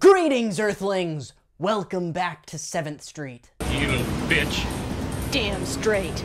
Greetings, Earthlings! Welcome back to 7th Street. You little bitch. Damn straight.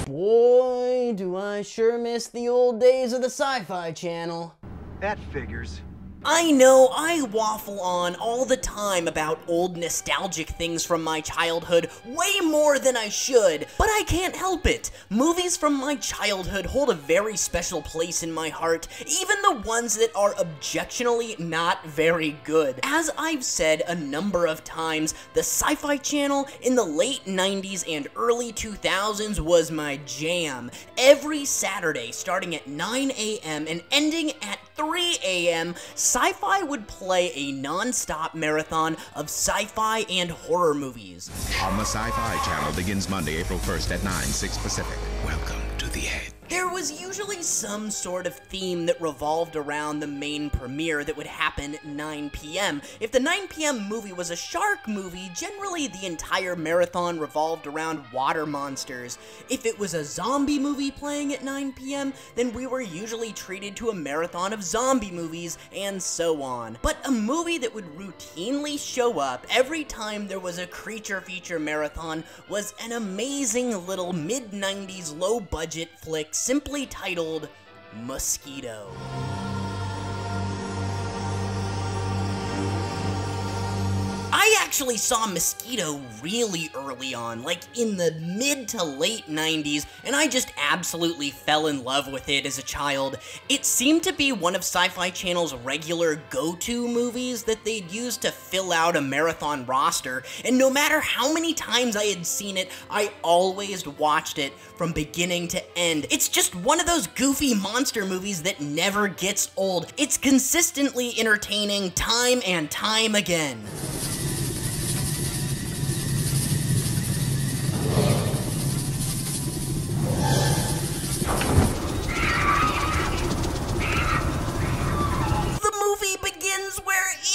Boy, do I sure miss the old days of the Sci-Fi Channel. That figures. I know, I waffle on all the time about old nostalgic things from my childhood, way more than I should, but I can't help it. Movies from my childhood hold a very special place in my heart, even the ones that are objectionably not very good. As I've said a number of times, the Sci-Fi Channel in the late 90s and early 2000s was my jam. Every Saturday, starting at 9 a.m. and ending at 3 a.m., Sci-Fi would play a non-stop marathon of sci-fi and horror movies. On the Sci-Fi Channel begins Monday, April 1st at 9, 6 Pacific. Welcome to the Edge. There was usually some sort of theme that revolved around the main premiere that would happen at 9 p.m. If the 9 p.m. movie was a shark movie, generally the entire marathon revolved around water monsters. If it was a zombie movie playing at 9 p.m., then we were usually treated to a marathon of zombie movies, and so on. But a movie that would routinely show up every time there was a creature feature marathon was an amazing little mid-90s low-budget flick simply titled Mosquito. I actually saw Mosquito really early on, like in the mid to late 90s, and I just absolutely fell in love with it as a child. It seemed to be one of Sci-Fi Channel's regular go-to movies that they'd use to fill out a marathon roster, and no matter how many times I had seen it, I always watched it from beginning to end. It's just one of those goofy monster movies that never gets old. It's consistently entertaining time and time again.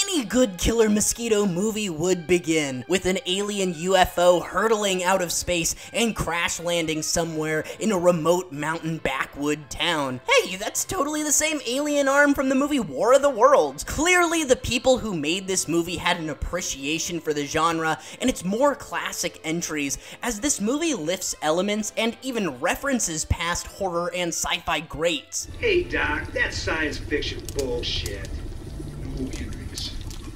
Any good killer mosquito movie would begin, with an alien UFO hurtling out of space and crash landing somewhere in a remote mountain backwood town. Hey, that's totally the same alien arm from the movie War of the Worlds. Clearly, the people who made this movie had an appreciation for the genre and its more classic entries, as this movie lifts elements and even references past horror and sci-fi greats. Hey, Doc, that's science fiction bullshit. No, Henrys.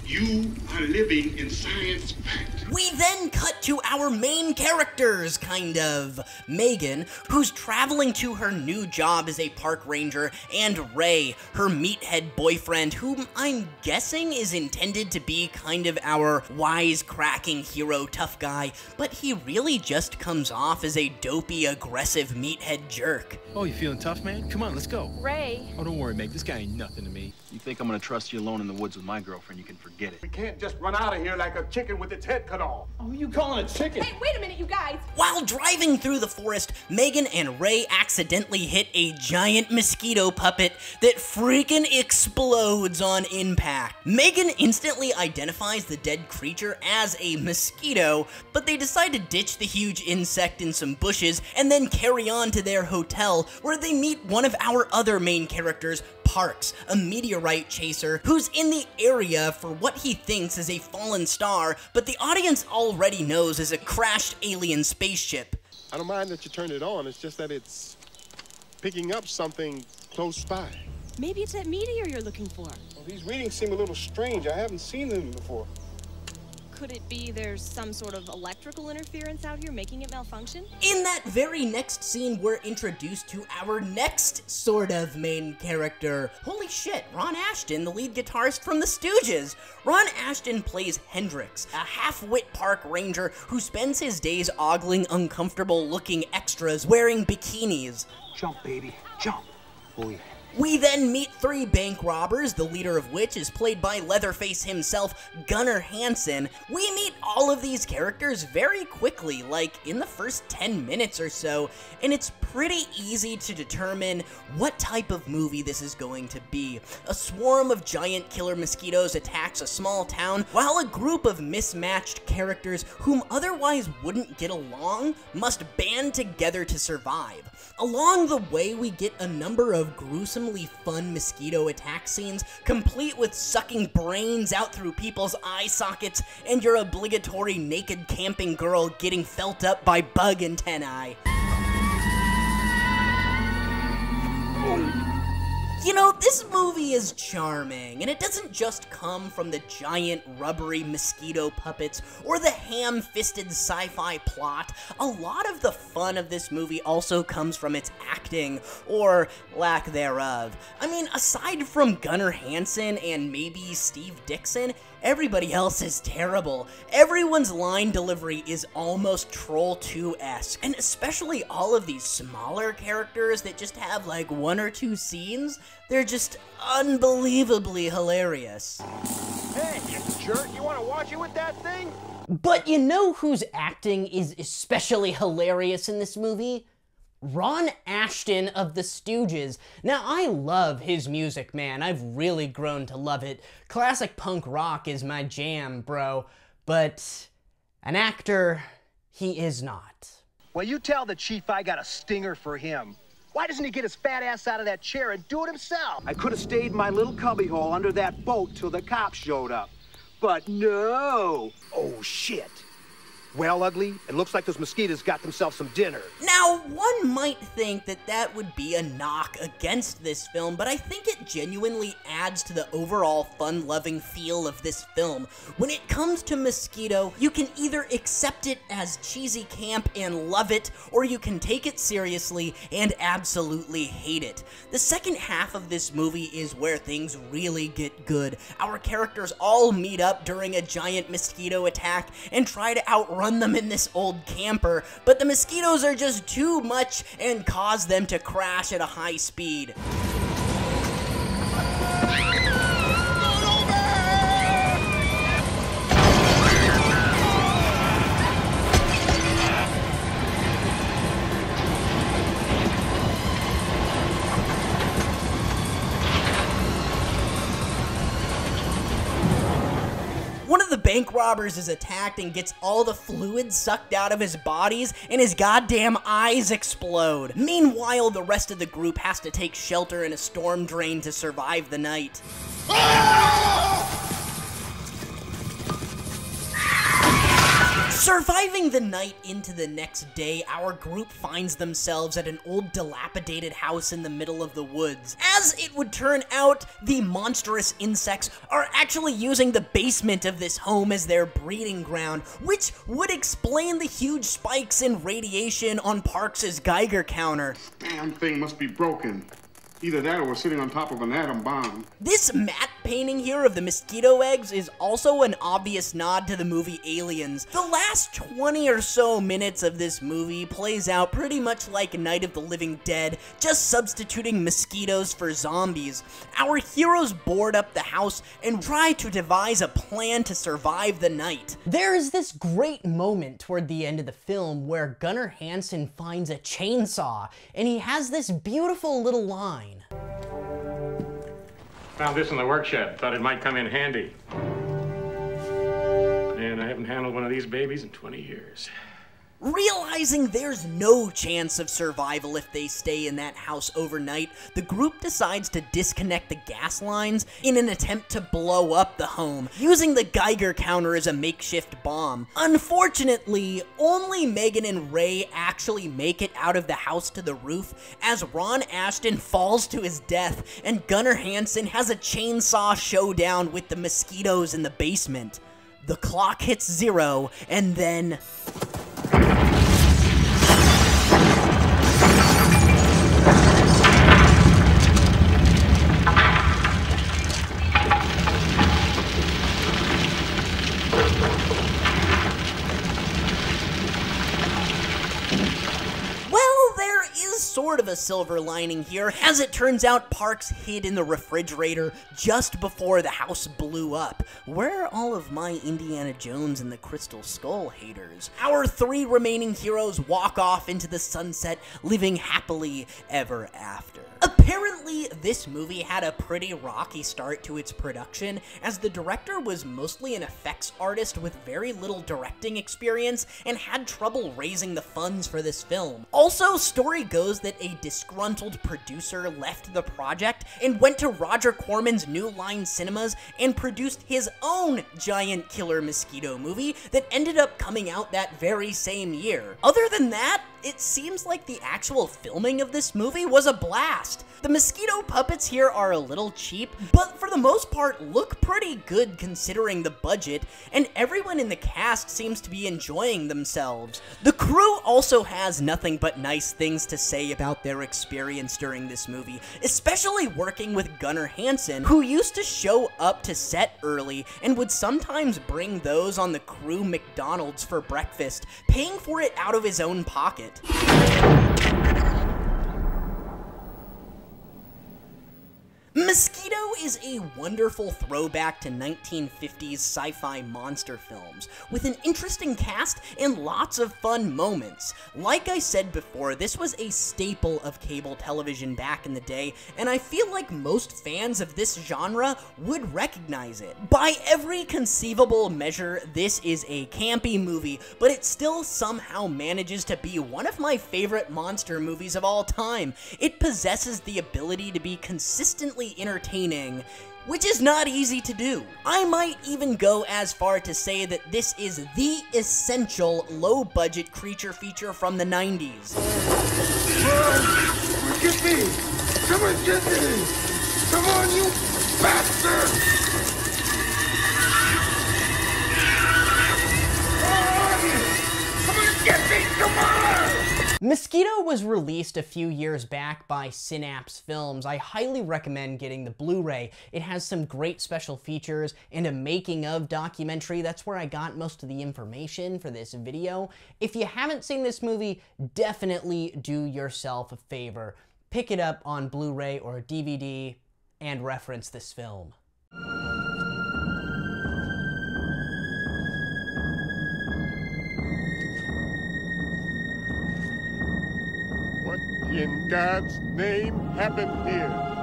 You are living in science fact. We then cut to our main characters, kind of. Megan, who's traveling to her new job as a park ranger, and Ray, her meathead boyfriend, whom I'm guessing is intended to be kind of our wisecracking hero tough guy, but he really just comes off as a dopey, aggressive meathead jerk. Oh, you feeling tough, man? Come on, let's go. Ray. Oh, don't worry, Meg. This guy ain't nothing to me. You think I'm gonna trust you alone in the woods with my girlfriend, you can forget it. We can't just run out of here like a chicken with its head cut off. Oh, you calling a chicken? Hey, wait a minute, you guys. While driving through the forest, Megan and Ray accidentally hit a giant mosquito puppet that freaking explodes on impact. Megan instantly identifies the dead creature as a mosquito, but they decide to ditch the huge insect in some bushes and then carry on to their hotel, where they meet one of our other main characters, Parks, a meteorite chaser who's in the area for what he thinks is a fallen star, but the audience already knows is a crashed alien spaceship. I don't mind that you turned it on, it's just that it's picking up something close by. Maybe it's that meteor you're looking for. Well, these readings seem a little strange. I haven't seen them before. Could it be there's some sort of electrical interference out here making it malfunction? In that very next scene, we're introduced to our next sort of main character. Holy shit, Ron Ashton, the lead guitarist from the Stooges. Ron Ashton plays Hendrix, a half-wit park ranger who spends his days ogling uncomfortable-looking extras wearing bikinis. Jump, baby, jump. Oh, yeah. We then meet 3 bank robbers, the leader of which is played by Leatherface himself, Gunnar Hansen. We meet all of these characters very quickly, like in the first 10 minutes or so, and it's pretty easy to determine what type of movie this is going to be. A swarm of giant killer mosquitoes attacks a small town, while a group of mismatched characters whom otherwise wouldn't get along must band together to survive. Along the way, we get a number of gruesome awesomely fun mosquito attack scenes, complete with sucking brains out through people's eye sockets and your obligatory naked camping girl getting felt up by bug antennae. You know, this movie is charming, and it doesn't just come from the giant rubbery mosquito puppets or the ham-fisted sci-fi plot. A lot of the fun of this movie also comes from its acting, or lack thereof. I mean, aside from Gunnar Hansen and maybe Steve Dixon, everybody else is terrible. Everyone's line delivery is almost Troll 2-esque, and especially all of these smaller characters that just have like 1 or 2 scenes, they're just unbelievably hilarious. Hey, you jerk, you wanna watch it with that thing? But you know whose acting is especially hilarious in this movie? Ron Ashton of the Stooges. Now, I love his music, man. I've really grown to love it. Classic punk rock is my jam, bro. But an actor, he is not. Well, you tell the chief I got a stinger for him. Why doesn't he get his fat ass out of that chair and do it himself? I could have stayed in my little cubbyhole under that boat till the cops showed up. But no! Oh, shit. Well, Ugly, it looks like those mosquitoes got themselves some dinner. Now, one might think that that would be a knock against this film, but I think it genuinely adds to the overall fun-loving feel of this film. When it comes to Mosquito, you can either accept it as cheesy camp and love it, or you can take it seriously and absolutely hate it. The second half of this movie is where things really get good. Our characters all meet up during a giant mosquito attack and try to outrun them in this old camper, but the mosquitoes are just too much and cause them to crash at a high speed. One of the bank robbers is attacked and gets all the fluid sucked out of his bodies, and his goddamn eyes explode. Meanwhile, the rest of the group has to take shelter in a storm drain to survive the night. Surviving the night into the next day, our group finds themselves at an old dilapidated house in the middle of the woods. As it would turn out, the monstrous insects are actually using the basement of this home as their breeding ground, which would explain the huge spikes in radiation on Parks' Geiger counter. Damn thing must be broken. Either that or we're sitting on top of an atom bomb. This matte painting here of the mosquito eggs is also an obvious nod to the movie Aliens. The last 20 or so minutes of this movie plays out pretty much like Night of the Living Dead, just substituting mosquitoes for zombies. Our heroes board up the house and try to devise a plan to survive the night. There is this great moment toward the end of the film where Gunnar Hansen finds a chainsaw, and he has this beautiful little line. Found this in the work shed. Thought it might come in handy. Man, I haven't handled one of these babies in 20 years. Realizing there's no chance of survival if they stay in that house overnight, the group decides to disconnect the gas lines in an attempt to blow up the home, using the Geiger counter as a makeshift bomb. Unfortunately, only Megan and Ray actually make it out of the house to the roof, as Ron Ashton falls to his death and Gunnar Hansen has a chainsaw showdown with the mosquitoes in the basement. The clock hits 0, and then... sort of a silver lining here. As it turns out, Parks hid in the refrigerator just before the house blew up. Where are all of my Indiana Jones and the Crystal Skull haters? Our 3 remaining heroes walk off into the sunset, living happily ever after. Apparently, Apparently, this movie had a pretty rocky start to its production, as the director was mostly an effects artist with very little directing experience and had trouble raising the funds for this film. Also, story goes that a disgruntled producer left the project and went to Roger Corman's New Line Cinemas and produced his own giant killer mosquito movie that ended up coming out that very same year. Other than that, it seems like the actual filming of this movie was a blast. The mosquito puppets here are a little cheap, but for the most part look pretty good considering the budget, and everyone in the cast seems to be enjoying themselves. The crew also has nothing but nice things to say about their experience during this movie, especially working with Gunnar Hansen, who used to show up to set early and would sometimes bring those on the crew McDonald's for breakfast, paying for it out of his own pocket. Mosquito is a wonderful throwback to 1950s sci-fi monster films, with an interesting cast and lots of fun moments. Like I said before, this was a staple of cable television back in the day, and I feel like most fans of this genre would recognize it. By every conceivable measure, this is a campy movie, but it still somehow manages to be one of my favorite monster movies of all time. It possesses the ability to be consistently entertaining, which is not easy to do. I might even go as far to say that this is the essential low-budget creature feature from the 90s. Whoa, get me! Someone get me! Come on, you bastard! Come on, get me! Come on! Mosquito was released a few years back by Synapse Films. I highly recommend getting the Blu-ray. It has some great special features and a making of documentary. That's where I got most of the information for this video. If you haven't seen this movie, definitely do yourself a favor. Pick it up on Blu-ray or DVD and reference this film. What in God's name happened here?